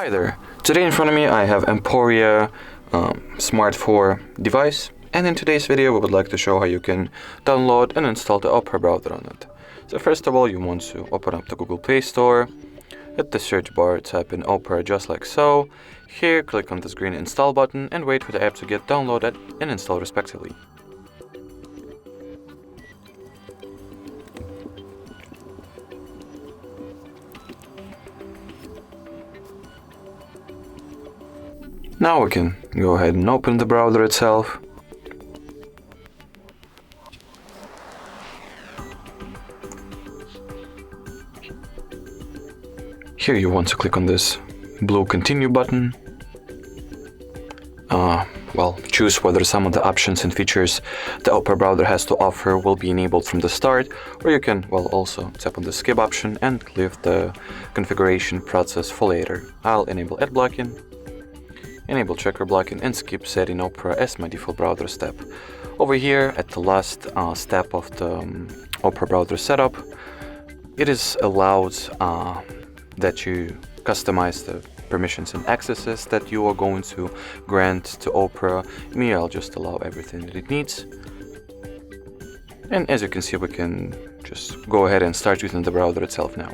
Hi there, today in front of me I have EMPORIA Smart 4 device, and in today's video we would like to show how you can download and install the Opera browser on it. So first of all, you want to open up the Google Play Store. At the search bar type in Opera just like so. Here click on this green install button and wait for the app to get downloaded and installed respectively. Now we can go ahead and open the browser itself. Here you want to click on this blue continue button. Choose whether some of the options and features the Opera browser has to offer will be enabled from the start, or you can also tap on the skip option and leave the configuration process for later. I'll enable ad blocking, enable checker blocking, and skip setting Opera as my default browser step. Over here at the last step of the Opera browser setup, it is allowed that you customize the permissions and accesses that you are going to grant to Opera. Me, I'll just allow everything that it needs. And as you can see, we can just go ahead and start using the browser itself now.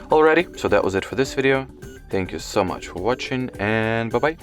Alrighty, so that was it for this video. Thank you so much for watching, and bye-bye.